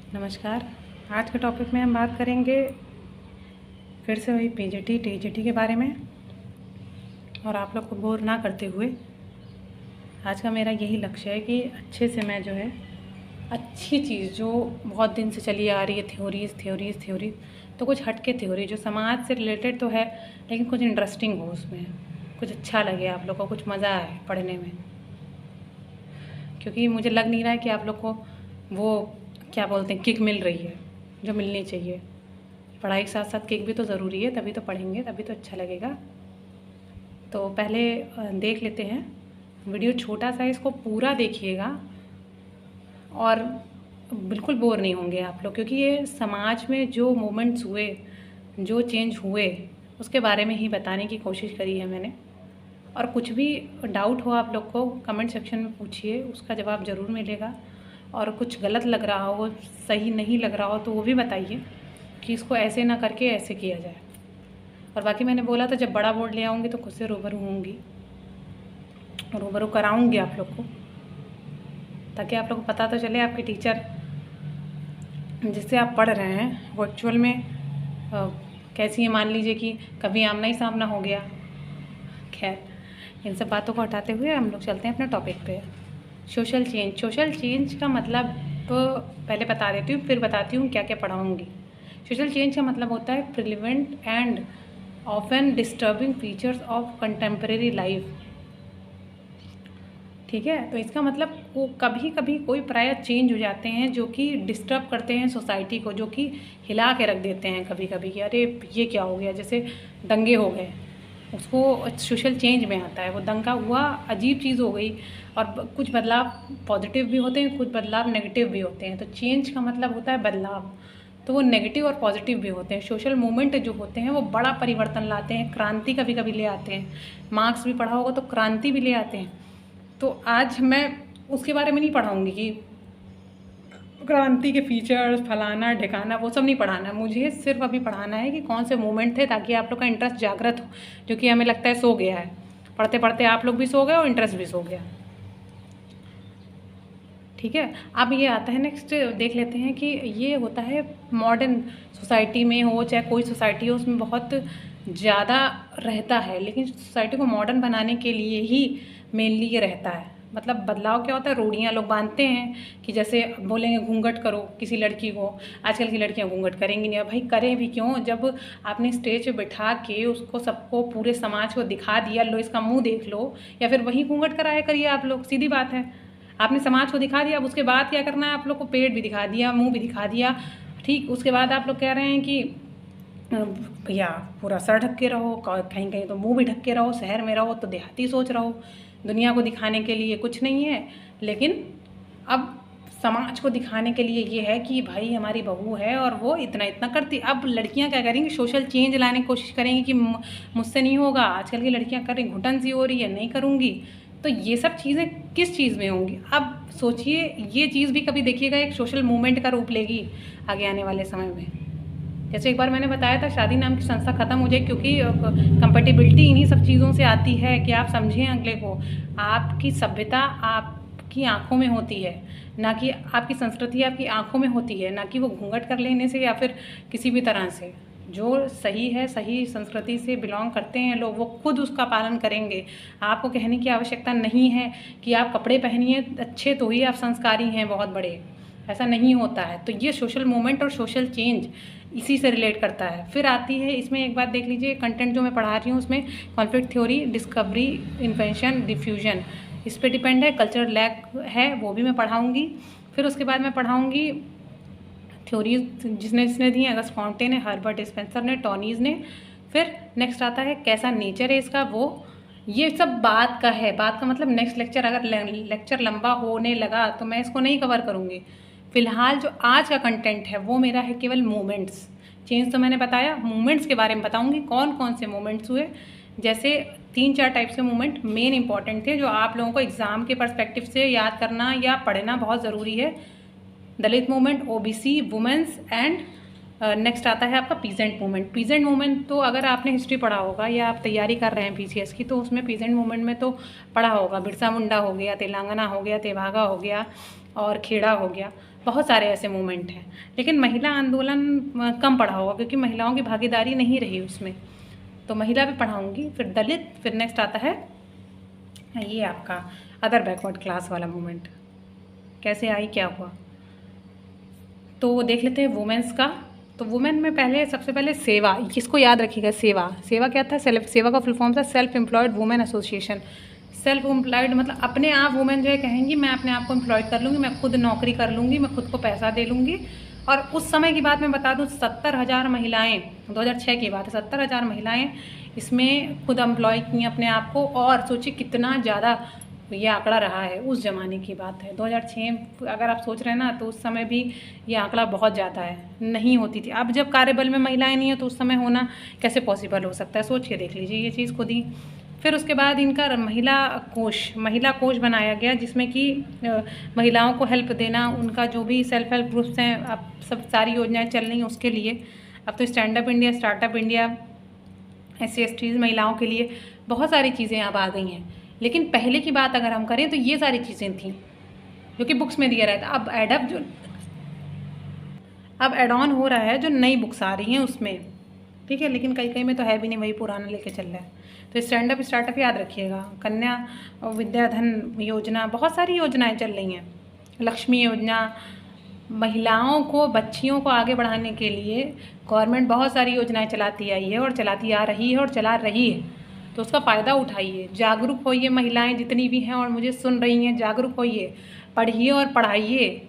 नमस्कार। आज के टॉपिक में हम बात करेंगे फिर से वही पीजीटी टीजीटी के बारे में, और आप लोग को बोर ना करते हुए आज का मेरा यही लक्ष्य है कि अच्छे से मैं जो है अच्छी चीज़ जो बहुत दिन से चली आ रही है, थ्योरीज तो कुछ हटके थ्योरी जो समाज से रिलेटेड तो है लेकिन कुछ इंटरेस्टिंग हो, उसमें कुछ अच्छा लगे आप लोग को, कुछ मज़ा आए पढ़ने में। क्योंकि मुझे लग नहीं रहा है कि आप लोग को वो क्या बोलते हैं किक मिल रही है जो मिलनी चाहिए। पढ़ाई के साथ साथ किक भी तो ज़रूरी है, तभी तो पढ़ेंगे, तभी तो अच्छा लगेगा। तो पहले देख लेते हैं वीडियो, छोटा सा इसको पूरा देखिएगा और बिल्कुल बोर नहीं होंगे आप लोग, क्योंकि ये समाज में जो मोमेंट्स हुए, जो चेंज हुए, उसके बारे में ही बताने की कोशिश करी है मैंने। और कुछ भी डाउट हो आप लोग को कमेंट सेक्शन में पूछिए, उसका जवाब ज़रूर मिलेगा। और कुछ गलत लग रहा हो, सही नहीं लग रहा हो तो वो भी बताइए कि इसको ऐसे ना करके ऐसे किया जाए। और बाकी मैंने बोला था जब बड़ा बोर्ड ले आऊँगी तो खुद से रूबरू होंगी, रूबरू कराऊँगी आप लोग को, ताकि आप लोग को पता तो चले आपके टीचर जिससे आप पढ़ रहे हैं वो एक्चुअल में कैसी है। मान लीजिए कि कभी आमना ही सामना हो गया। खैर, इन सब बातों को हटाते हुए हम लोग चलते हैं अपने टॉपिक पे। सोशल चेंज का मतलब तो पहले बता देती हूँ, फिर बताती हूँ क्या क्या पढ़ाऊँगी। सोशल चेंज का मतलब होता है prevent and often disturbing features of contemporary life. ठीक है, तो इसका मतलब वो कभी कभी कोई प्राय चेंज हो जाते हैं जो कि डिस्टर्ब करते हैं सोसाइटी को, जो कि हिला के रख देते हैं कभी कभी कि अरे ये क्या हो गया, जैसे दंगे हो गए, उसको सोशल चेंज में आता है। वो दंगा हुआ, अजीब चीज़ हो गई, और कुछ बदलाव पॉजिटिव भी होते हैं, कुछ बदलाव नेगेटिव भी होते हैं। तो चेंज का मतलब होता है बदलाव, तो वो नेगेटिव और पॉजिटिव भी होते हैं। सोशल मूवमेंट जो होते हैं वो बड़ा परिवर्तन लाते हैं, क्रांति कभी कभी ले आते हैं। मार्क्स भी पढ़ा होगा तो क्रांति भी ले आते हैं। तो आज मैं उसके बारे में नहीं पढ़ाऊँगी कि क्रांति के फीचर्स फलाना ढिकाना, वो सब नहीं पढ़ाना है मुझे। सिर्फ अभी पढ़ाना है कि कौन से मूवमेंट थे, ताकि आप लोग का इंटरेस्ट जागृत हो, जो कि हमें लगता है सो गया है। पढ़ते पढ़ते आप लोग भी सो गए और इंटरेस्ट भी सो गया। ठीक है, अब ये आता है नेक्स्ट, देख लेते हैं कि ये होता है मॉडर्न सोसाइटी में हो चाहे कोई सोसाइटी हो, उसमें बहुत ज़्यादा रहता है, लेकिन सोसाइटी को मॉडर्न बनाने के लिए ही मेनली ये रहता है। मतलब बदलाव क्या होता है, रूढ़ियाँ लोग बांधते हैं कि जैसे बोलेंगे घूंघट करो किसी लड़की को। आजकल की लड़कियां घूंघट करेंगी नहीं, भाई करें भी क्यों, जब आपने स्टेज पे बिठा के उसको सबको पूरे समाज को दिखा दिया, लो इसका मुंह देख लो, या फिर वहीं घूंघट कराया करिए आप लोग, सीधी बात है। आपने समाज को दिखा दिया, अब उसके बाद क्या करना है आप लोग को, पेट भी दिखा दिया, मुंह भी दिखा दिया। ठीक, उसके बाद आप लोग कह रहे हैं कि भैया पूरा सर ढक के रहो, कहीं कहीं तो मुंह भी ढक के रहो, शहर में रहो तो देहाती सोच रहो, दुनिया को दिखाने के लिए कुछ नहीं है। लेकिन अब समाज को दिखाने के लिए ये है कि भाई हमारी बहू है और वो इतना इतना करती। अब लड़कियां क्या करेंगी, सोशल चेंज लाने की कोशिश करेंगी कि मुझसे नहीं होगा, आजकल की लड़कियां कर रही, घुटन सी हो रही है, नहीं करूँगी। तो ये सब चीज़ें किस चीज़ में होंगी, अब सोचिए। ये चीज़ भी कभी देखिएगा एक सोशल मूवमेंट का रूप लेगी आगे आने वाले समय में। जैसे एक बार मैंने बताया था शादी नाम की संस्था ख़त्म हो जाए, क्योंकि कंपेटिबिलिटी इन्हीं सब चीज़ों से आती है कि आप समझें अगले को। आपकी सभ्यता आपकी आंखों में होती है, ना कि आपकी संस्कृति आपकी आंखों में होती है, ना कि वो घूंघट कर लेने से या फिर किसी भी तरह से। जो सही है, सही संस्कृति से बिलोंग करते हैं लोग, वो खुद उसका पालन करेंगे। आपको कहने की आवश्यकता नहीं है कि आप कपड़े पहनिए अच्छे तो ही आप संस्कारी हैं बहुत बड़े, ऐसा नहीं होता है। तो ये सोशल मूवमेंट और सोशल चेंज इसी से रिलेट करता है। फिर आती है इसमें एक बात देख लीजिए, कंटेंट जो मैं पढ़ा रही हूँ उसमें conflict theory, discovery, invention, diffusion, इस पर डिपेंड है। कल्चर लैक है, वो भी मैं पढ़ाऊँगी। फिर उसके बाद मैं पढ़ाऊँगी थ्योरीज जिसने जिसने दी हैं, अगस्त कॉन्टे ने, हर्बर्ट स्पेंसर ने, टॉनीज़ ने। फिर नेक्स्ट आता है कैसा नेचर है इसका, वो ये सब बात का है। बात का मतलब नेक्स्ट लेक्चर, अगर लेक्चर लंबा होने लगा तो मैं इसको नहीं कवर करूँगी। फिलहाल जो आज का कंटेंट है वो मेरा है केवल मूवमेंट्स। चेंज तो मैंने बताया, मूवमेंट्स के बारे में बताऊँगी कौन कौन से मूवमेंट्स हुए। जैसे 3-4 टाइप के मूवमेंट मेन इंपॉर्टेंट थे जो आप लोगों को एग्ज़ाम के पर्सपेक्टिव से याद करना या पढ़ना बहुत ज़रूरी है। Dalit movement, OBC, women's and next आता है आपका पीजेंट मूवमेंट। पीजेंट मूवमेंट तो अगर आपने हिस्ट्री पढ़ा होगा या आप तैयारी कर रहे हैं पीसीएस की, तो उसमें पीजेंट मूवमेंट में तो पढ़ा होगा, बिरसा मुंडा हो गया, तेलंगाना हो गया, तेभागा हो गया और खेड़ा हो गया, बहुत सारे ऐसे मूवमेंट हैं। लेकिन महिला आंदोलन कम पढ़ा होगा क्योंकि महिलाओं की भागीदारी नहीं रही उसमें, तो महिला भी पढ़ाऊँगी। फिर दलित, फिर नेक्स्ट आता है ये आपका अदर बैकवर्ड क्लास वाला मूवमेंट, कैसे आई, क्या हुआ, तो देख लेते हैं वुमेन्स का। तो वुमेन में पहले सबसे पहले सेवा, इसको याद रखिएगा, सेवा। सेवा क्या था? सेवा का फुल फॉर्म था self employed women association. Self employed मतलब अपने आप वुमेन जो है कहेंगी मैं अपने आप को एम्प्लॉयड कर लूँगी, मैं खुद नौकरी कर लूँगी, मैं खुद को पैसा दे लूँगी। और उस समय की बात मैं बता दूँ, 70,000 महिलाएँ, 2006 की बात है, 70,000 महिलाएँ इसमें खुद एम्प्लॉय की अपने आप को। और सोचिए कितना ज़्यादा ये आंकड़ा रहा है, उस ज़माने की बात है 2006। अगर आप सोच रहे हैं ना, तो उस समय भी ये आंकड़ा बहुत ज़्यादा है, नहीं होती थी। अब जब कार्यबल में महिलाएं नहीं है तो उस समय होना कैसे पॉसिबल हो सकता है, सोच के देख लीजिए ये चीज़ खुद ही। फिर उसके बाद इनका महिला कोष बनाया गया, जिसमें कि महिलाओं को हेल्प देना, उनका जो भी सेल्फ हेल्प ग्रुप्स हैं, अब सब सारी योजनाएँ चल रही हैं उसके लिए। अब तो stand up India, startup India, SC/ST महिलाओं के लिए बहुत सारी चीज़ें अब आ गई हैं। लेकिन पहले की बात अगर हम करें तो ये सारी चीज़ें थी जो कि बुक्स में दिया रहता। अब एड ऑन हो रहा है, जो नई बुक्स आ रही हैं उसमें, ठीक है। लेकिन कई में तो है भी नहीं, वही पुराना लेके चल रहा है। तो स्टैंड अप स्टार्टअप याद रखिएगा, कन्या विद्याधन योजना, बहुत सारी योजनाएं चल रही हैं, लक्ष्मी योजना। महिलाओं को, बच्चियों को आगे बढ़ाने के लिए गवर्नमेंट बहुत सारी योजनाएं चलाती आई है और चलाती आ रही है और चला रही है, तो उसका फ़ायदा उठाइए, जागरूक होइए। महिलाएं जितनी भी हैं और मुझे सुन रही हैं, जागरूक होइए, पढ़िए और पढ़ाइए।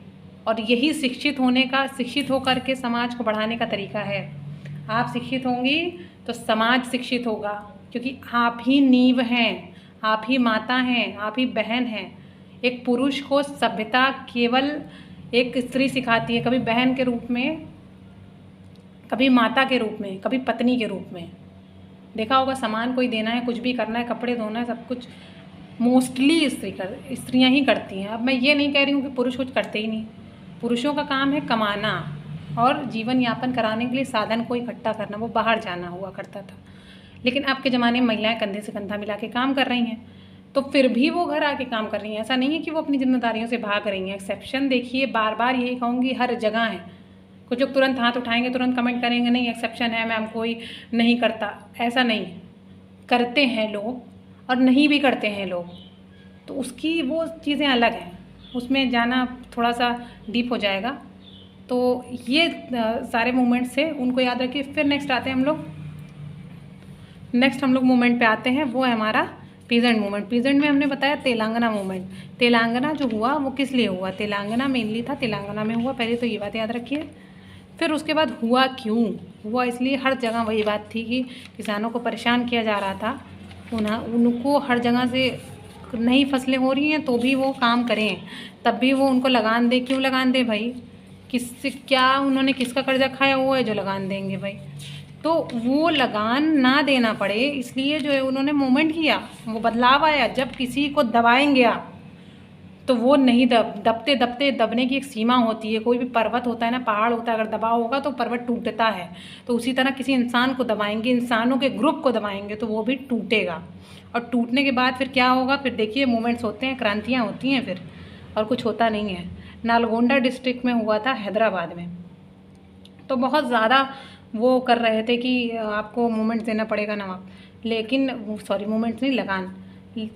और यही शिक्षित होकर के समाज को बढ़ाने का तरीका है। आप शिक्षित होंगी तो समाज शिक्षित होगा, क्योंकि आप ही नींव हैं, आप ही माता हैं, आप ही बहन हैं। एक पुरुष को सभ्यता केवल एक स्त्री सिखाती है, कभी बहन के रूप में, कभी माता के रूप में, कभी पत्नी के रूप में। देखा होगा, सामान कोई देना है, कुछ भी करना है, कपड़े धोना है, सब कुछ मोस्टली स्त्रियाँ ही करती हैं। अब मैं ये नहीं कह रही हूँ कि पुरुष कुछ करते ही नहीं, पुरुषों का काम है कमाना और जीवन यापन कराने के लिए साधन को इकट्ठा करना, वो बाहर जाना हुआ करता था। लेकिन अब के ज़माने में महिलाएं कंधे से कंधा मिला के काम कर रही हैं, तो फिर भी वो घर आके काम कर रही हैं। ऐसा नहीं है कि वो अपनी जिम्मेदारियों से भाग रही हैं। एक्सेप्शन देखिए, बार बार यही कहूँगी, हर जगह है। कुछ लोग तुरंत हाथ उठाएंगे, तुरंत कमेंट करेंगे नहीं एक्सेप्शन है मैम, कोई नहीं करता। ऐसा नहीं, करते हैं लोग और नहीं भी करते हैं लोग, तो उसकी वो चीज़ें अलग हैं, उसमें जाना थोड़ा सा डीप हो जाएगा। तो ये सारे मूवमेंट्स है, उनको याद रखिए। फिर नेक्स्ट हम लोग मूवमेंट पे आते हैं, वो है हमारा पीजेंट मूवमेंट। पीजेंट में हमने बताया तेलंगाना मूवमेंट। तेलंगाना जो हुआ वो किस लिए हुआ? तेलंगाना मेनली था, तेलंगाना में हुआ, पहले तो ये बात याद रखिए। फिर उसके बाद हुआ क्यों हुआ? इसलिए हर जगह वही बात थी कि किसानों को परेशान किया जा रहा था, उनको हर जगह से नई फसलें हो रही हैं तो भी वो काम करें, तब भी वो उनको लगान दे। क्यों लगान दे भाई? किससे, क्या उन्होंने किसका कर्जा खाया हुआ है जो लगान देंगे भाई? तो वो लगान ना देना पड़े, इसलिए जो है उन्होंने मूवमेंट किया, वो बदलाव आया। जब किसी को दबाएंगे आप तो वो नहीं दबने की एक सीमा होती है। कोई भी पर्वत होता है ना, पहाड़ होता है, अगर दबाव होगा तो पर्वत टूटता है। तो उसी तरह किसी इंसान को दबाएंगे, इंसानों के ग्रुप को दबाएंगे तो वो भी टूटेगा। और टूटने के बाद फिर क्या होगा? फिर देखिए मूवमेंट्स होते हैं, क्रांतियाँ होती हैं फिर, और कुछ होता नहीं है। नालगोंडा डिस्ट्रिक्ट में हुआ था, हैदराबाद में। तो बहुत ज़्यादा वो कर रहे थे कि आपको मूवमेंट देना पड़ेगा नवाब, लेकिन मूवमेंट नहीं, लगान।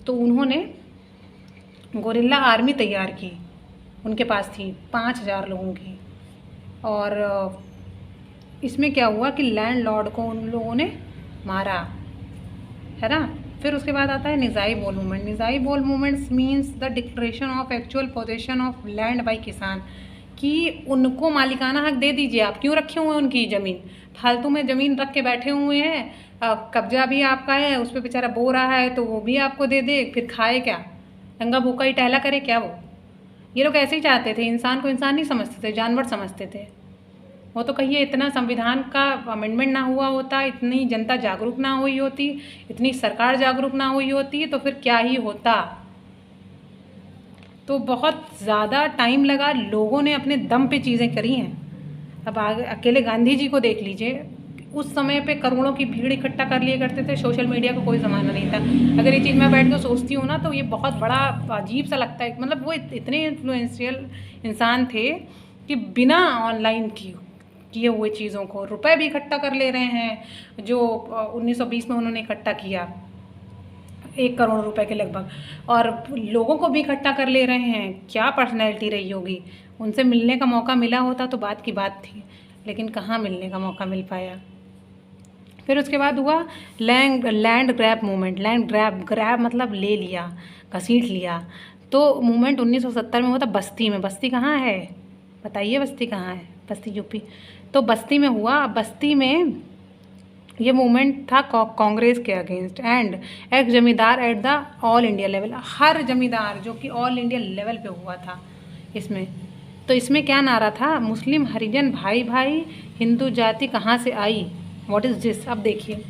तो उन्होंने गोरिल्ला आर्मी तैयार की, उनके पास थी 5,000 लोगों की। और इसमें क्या हुआ कि लैंडलॉर्ड को उन लोगों ने मारा, है ना। फिर उसके बाद आता है निज़ाई बोल मूवमेंट। निज़ाई बोल movements means the declaration of actual possession of land by kisan, कि उनको मालिकाना हक दे दीजिए। आप क्यों रखे हुए हैं उनकी ज़मीन? फालतू में ज़मीन रख के बैठे हुए हैं, कब्जा भी आपका है, उस पर बेचारा बो रहा है तो वो भी आपको दे दे, फिर खाए क्या? नंगा भूखा ही टहला करे क्या वो? ये लोग ऐसे ही चाहते थे, इंसान को इंसान नहीं समझते थे, जानवर समझते थे। वो तो कहिए इतना संविधान का अमेंडमेंट ना हुआ होता, इतनी जनता जागरूक ना हुई होती, इतनी सरकार जागरूक ना हुई होती, तो फिर क्या ही होता। तो बहुत ज़्यादा टाइम लगा, लोगों ने अपने दम पे चीज़ें करी हैं। अब आगे अकेले गांधी जी को देख लीजिए, उस समय पे करोड़ों की भीड़ इकट्ठा कर लिए करते थे, सोशल मीडिया का कोई ज़माना नहीं था। अगर ये चीज़ मैं बैठ कर सोचती हूँ ना तो ये बहुत बड़ा अजीब सा लगता है। मतलब वो इतने इन्फ्लुएंशियल इंसान थे कि बिना ऑनलाइन किए हुए चीज़ों को रुपए भी इकट्ठा कर ले रहे हैं, जो 1920 में उन्होंने इकट्ठा किया 1 करोड़ रुपए के लगभग, और लोगों को भी इकट्ठा कर ले रहे हैं। क्या पर्सनैलिटी रही होगी, उनसे मिलने का मौका मिला होता तो बात की बात थी, लेकिन कहाँ मिलने का मौका मिल पाया। फिर उसके बाद हुआ land grab movement. Land grab मतलब ले लिया, घसीट लिया। तो मूवमेंट 1970 में हुआ था बस्ती में। बस्ती कहाँ है बताइए, बस्ती कहाँ है? बस्ती यूपी। तो बस्ती में हुआ। बस्ती में ये मूवमेंट था कांग्रेस के against and ex zamindar at the all India level. हर जमींदार जो कि ऑल इंडिया लेवल पे हुआ था इसमें। तो इसमें क्या नारा था? मुस्लिम हरिजन भाई भाई, हिंदू जाति कहाँ से आई, व्हाट इज़ दिस। अब देखिए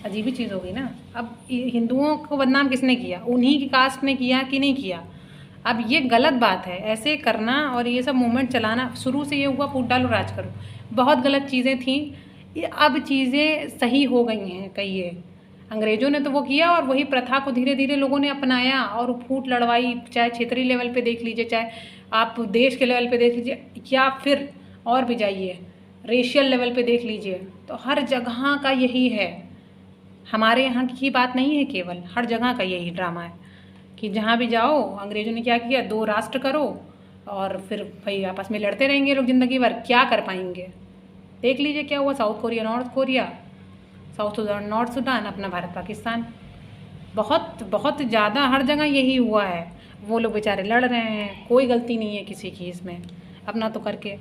अजीब ही चीज़ हो गई ना। अब हिंदुओं को बदनाम किसने किया? उन्हीं की कास्ट ने किया कि नहीं किया? अब ये गलत बात है ऐसे करना, और ये सब मूवमेंट चलाना। शुरू से ये हुआ फूट डालो राज करो, बहुत गलत चीज़ें थी। ये अब चीज़ें सही हो गई हैं कई। ये अंग्रेज़ों ने तो वो किया और वही प्रथा को धीरे धीरे लोगों ने अपनाया और फूट लड़वाई। चाहे क्षेत्रीय लेवल पे देख लीजिए, चाहे आप देश के लेवल पे देख लीजिए, या फिर और भी जाइए रेशियल लेवल पे देख लीजिए, तो हर जगह का यही है। हमारे यहाँ की बात नहीं है केवल, हर जगह का यही ड्रामा है कि जहाँ भी जाओ अंग्रेज़ों ने क्या किया, 2 राष्ट्र करो और फिर भाई आपस में लड़ते रहेंगे लोग ज़िंदगी भर। क्या कर पाएंगे? देख लीजिए क्या हुआ, south Korea north Korea, south Sudan north Sudan, अपना भारत पाकिस्तान। बहुत बहुत ज़्यादा हर जगह यही हुआ है। वो लोग बेचारे लड़ रहे हैं, कोई गलती नहीं है किसी की इसमें, अपना तो करके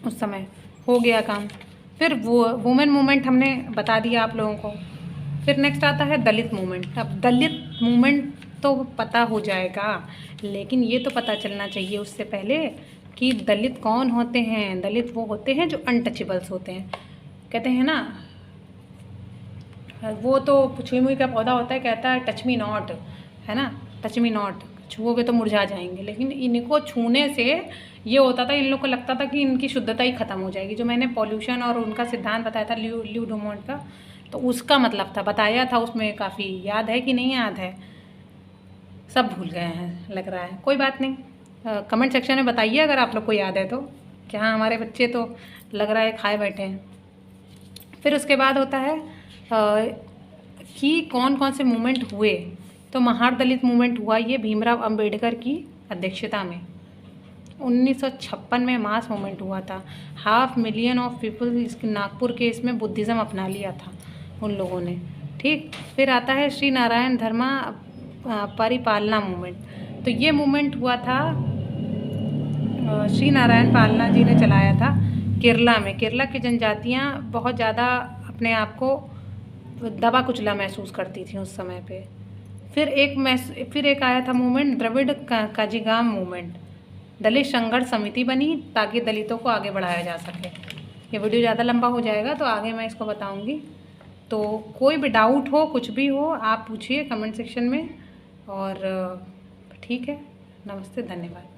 उस समय हो गया काम। फिर वो वुमेन मूवमेंट हमने बता दिया आप लोगों को। फिर नेक्स्ट आता है दलित मूवमेंट। अब दलित मूवमेंट तो पता हो जाएगा, लेकिन ये तो पता चलना चाहिए उससे पहले कि दलित कौन होते हैं। दलित वो होते हैं जो अनटचेबल्स होते हैं। कहते हैं ना, वो तो छुई मुई का पौधा होता है, कहता है टच मी नॉट, है ना, टच मी नॉट, छुओगे तो मुरझा जाएंगे। लेकिन इनको छूने से ये होता था, इन लोग को लगता था कि इनकी शुद्धता ही ख़त्म हो जाएगी। जो मैंने पॉल्यूशन और उनका सिद्धांत बताया था ल्यू डुमोंट का, तो उसका मतलब था, बताया था उसमें। काफ़ी याद है कि नहीं याद है? सब भूल गए हैं लग रहा है। कोई बात नहीं, कमेंट सेक्शन में बताइए अगर आप लोग को याद है तो। कि हाँ हमारे बच्चे तो लग रहा है खाए बैठे हैं। फिर उसके बाद होता है कि कौन कौन से मूवमेंट हुए। तो महार दलित मूवमेंट हुआ, ये भीमराव अंबेडकर की अध्यक्षता में 1956 में मास मूवमेंट हुआ था। 500,000 ऑफ पीपल नागपुर के इसमें बुद्धिज़्म अपना लिया था उन लोगों ने। ठीक, फिर आता है श्री नारायण धर्मा परिपालना मूवमेंट। तो ये मूवमेंट हुआ था, श्री नारायण पालना जी ने चलाया था केरला में। केरला की जनजातियाँ बहुत ज़्यादा अपने आप को दबा कुचला महसूस करती थी उस समय पे। फिर एक आया था मूवमेंट द्रविड़ काजीगाम मूवमेंट। दलित संघर्ष समिति बनी ताकि दलितों को आगे बढ़ाया जा सके। ये वीडियो ज़्यादा लंबा हो जाएगा तो आगे मैं इसको बताऊंगी। तो कोई भी डाउट हो, कुछ भी हो, आप पूछिए कमेंट सेक्शन में। और ठीक है, नमस्ते, धन्यवाद।